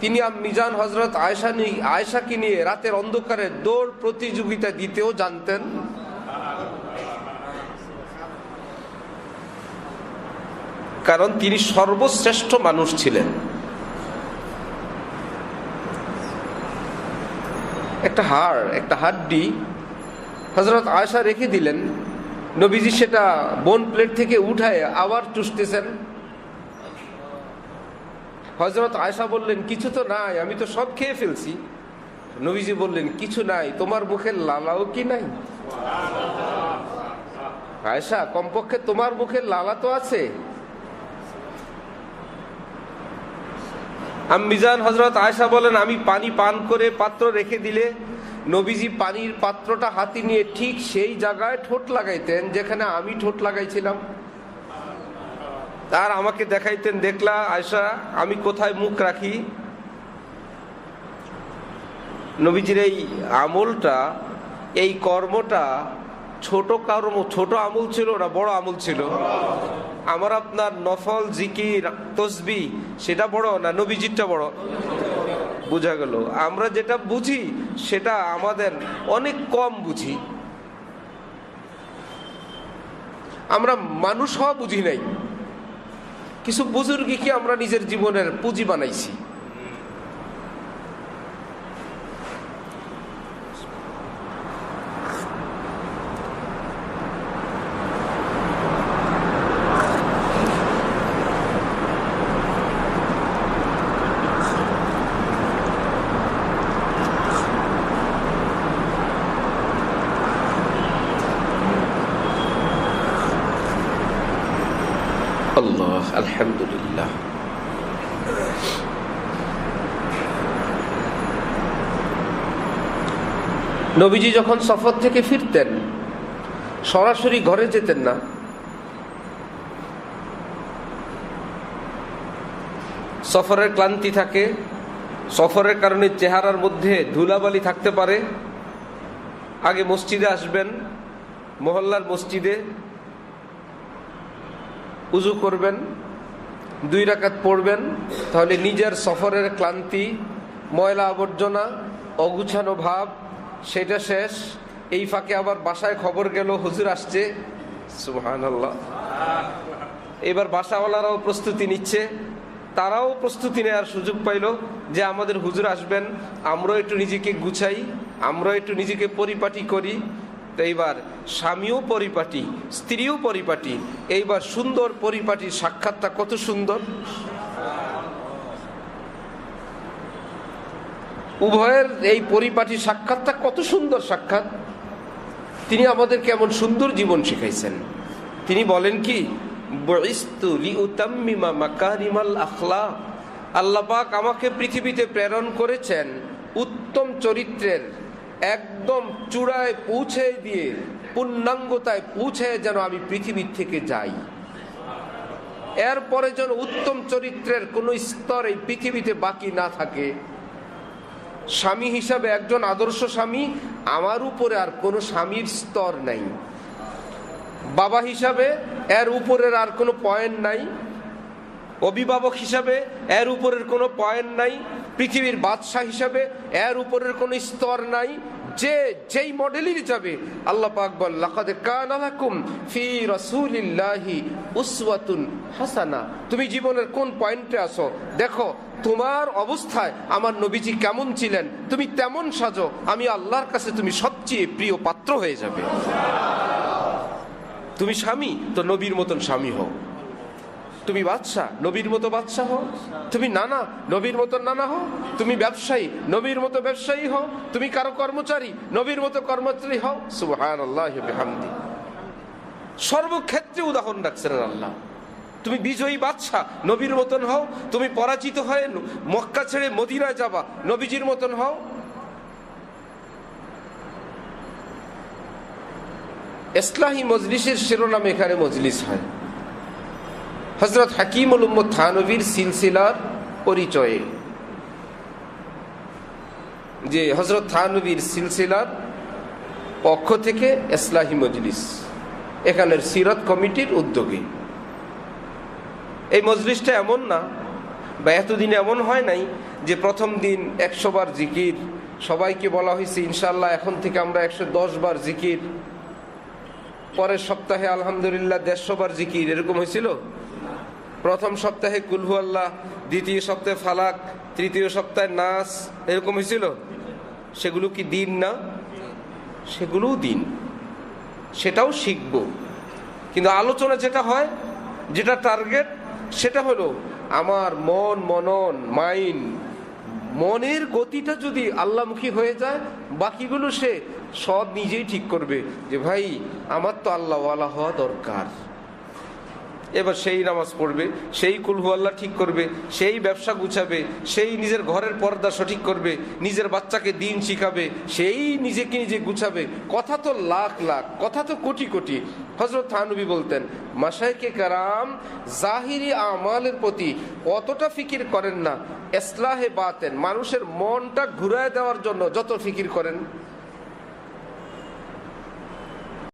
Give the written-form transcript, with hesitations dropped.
তিনি মিজান হজরত আয়েশাকে নিয়ে রাতের অন্ধকারে দৌড় প্রতিযোগিতা দিতেও জানতেন। কারণ তিনি সর্বশ্রেষ্ঠ মানুষ ছিলেন। একটা হাড্ডি হযরত আয়েশা রেখে দিলেন, নবীজি সেটা বোন প্লেট থেকে উঠায় আবার চুষতেছেন। হযরত আয়েশা বললেন, কিছু তো নাই, আমি তো সব খেয়ে ফেলছি। নবীজি বললেন, কিছু নাই, তোমার মুখের লালাও কি নাই? আয়েশা, কমপক্ষে তোমার মুখের লালা তো আছে। মিজান হযরত আয়েশা বলেন, আমি পানি পান করে পাত্র রেখে দিলে নবীজি পানির পাত্রটা হাতে নিয়ে ঠিক সেই জায়গায় ঠোঁট লাগাইতেন যেখানে আমি ঠোঁট লাগাইছিলাম, আর আমাকে দেখাইতেন, দেখলা আয়েশা আমি কোথায় মুখ রাখি। নবীজির এই আমলটা, এই কর্মটা ছোট আমল ছিল না, বড় আমল ছিল। আমার আপনার নফল জিকির তসবিহ সেটা বড় না নবীজিরটা বড়? বোঝা গেল, আমরা যেটা বুঝি সেটা আমাদের অনেক কম বুঝি। আমরা মানুষ হওয়া বুঝি নাই, কিছু বুজুর্গকে আমরা নিজের জীবনের পুঁজি বানাইছি। আল্লাহ, আলহামদুলিল্লাহ। নবীজি যখন সফর থেকে ফিরতেন সরাসরি ঘরে যেতেন না। সফরের ক্লান্তি থাকে, সফরের কারণে চেহারার মধ্যে ধুলাবালি থাকতে পারে। আগে মসজিদে আসবেন, মহল্লার মসজিদে উজু করবেন, 2 রাকাত পড়বেন, তাহলে নিজের সফরের ক্লান্তি, ময়লা আবর্জনা, অগুছানো ভাব সেটা শেষ। এই ফাঁকে আবার বাসায় খবর গেল হুজুর আসছে, সুবহানাল্লাহ। এবার বাসাওয়ালারাও প্রস্তুতি নিচ্ছে, তারাও প্রস্তুতি নেওয়ার সুযোগ পাইল যে আমাদের হুজুর আসবেন, আমরা একটু নিজেকে গুছাই, আমরা একটু নিজেকে পরিপাটি করি। তো এইবার স্বামীও পরিপাটি, স্ত্রীও পরিপাটি। এইবার সুন্দর পরিপাটির সাক্ষাৎটা কত সুন্দর, উভয়ের এই পরিপাটি সাক্ষাৎটা কত সুন্দর সাক্ষাৎ। তিনি আমাদেরকে এমন সুন্দর জীবন শিখাইছেন। তিনি বলেন কি, বুইস্তু লিউতাম্মিমা মাকারিমাল আখলাক, আল্লাহ পাক আমাকে পৃথিবীতে প্রেরণ করেছেন উত্তম চরিত্রের একদম চূড়ায় পৌঁছে দিয়ে, পূর্ণাঙ্গতায় পৌঁছে যেন আমি পৃথিবীর থেকে যাই। এরপরে যেন উত্তম চরিত্রের কোন স্তর এই পৃথিবীতে বাকি না থাকে। স্বামী হিসাবে একজন আদর্শ স্বামী, আমার উপরে আর কোনো স্বামীর স্তর নাই। বাবা হিসাবে এর উপরের আর কোনো পয়েন্ট নাই। অভিভাবক হিসাবে এর উপরের কোনো পয়েন্ট নাই। পৃথিবীর বাদশাহ হিসাবে এর উপরের কোনো স্তর নাই। যে যেই মডেলের যাবে, আল্লাহ পাক বল, লাকাদ কানা লাকুম ফি রাসূলিল্লাহি উসওয়াতুন হাসানা। তুমি জীবনের কোন পয়েন্টে আছো দেখো, তোমার অবস্থায় আমার নবীজি কেমন ছিলেন, তুমি তেমন সাজো, আমি আল্লাহর কাছে তুমি সবচেয়ে প্রিয় পাত্র হয়ে যাবে। তুমি স্বামী তো নবীর মতন স্বামী হও, তুমি বাদশা নবীর মতো বাদশা হও, তুমি নানা নবীর মতো নানা হও, তুমি ব্যবসায়ী নবীর মতো ব্যবসায়ী হও, তুমি কারো কর্মচারী নবীর মতো কর্মচারী হও। সুবহানাল্লাহি ওয়া বিহামদি। সর্বক্ষেত্রে উদাহরণ রাখছেন আল্লাহ। তুমি বিজয়ী বাদশা নবীর মতন হও, তুমি পরাজিত হয়ে মক্কা ছেড়ে মদিনায় যাবা নবীজির মতন হও। ইসলাহি মজলিসের শিরোনামে এখানে মজলিস হয় হযরত হাকিমুল উম্মত থানভীর সিলসিলার পরিচয়ে। যে হযরত থানভীর সিলসিলার পক্ষ থেকে ইসলাহি মজলিস, এখানের সিরাত কমিটির উদ্যোগে। এই মজলিসটা এমন না বা এতদিন এমন হয় নাই যে প্রথম দিন 100 বার জিকির, সবাইকে বলা হয়েছে ইনশাআল্লাহ এখন থেকে আমরা 110 বার জিকির, পরের সপ্তাহে আলহামদুলিল্লাহ 150 বার জিকির, এরকম হয়েছিল? প্রথম সপ্তাহে কুল হু আল্লাহ, দ্বিতীয় সপ্তাহে ফালাক, তৃতীয় সপ্তাহে নাস, এরকম হয়েছিল? সেগুলো কি দিন না? সেগুলোও দিন, সেটাও শিখব। কিন্তু আলোচনা যেটা হয়, যেটা টার্গেট, সেটা হলো আমার মন, মনন, মাইন্ড, মনের গতিটা যদি আল্লাহমুখী হয়ে যায়, বাকিগুলো সে সব নিজেই ঠিক করবে যে ভাই আমার তো আল্লাহওয়ালা হওয়া দরকার। এবার সেই নামাজ পড়বে, সেই কুলহু আল্লাহ ঠিক করবে, সেই ব্যবসা গুছাবে, সেই নিজের ঘরের পর্দা সঠিক করবে, নিজের বাচ্চাকে দিন শিখাবে, সেই নিজেকে নিজে গুছাবে। কথা তো লাখ লাখ, কথা তো কোটি কোটি। হযরত থানভী বলতেন মাশায়েখে কেরাম জাহিরি আমালের প্রতি অতটা ফিকির করেন না, ইসলাহে বাতেন, মানুষের মনটা ঘুরায় দেওয়ার জন্য যত ফিকির করেন।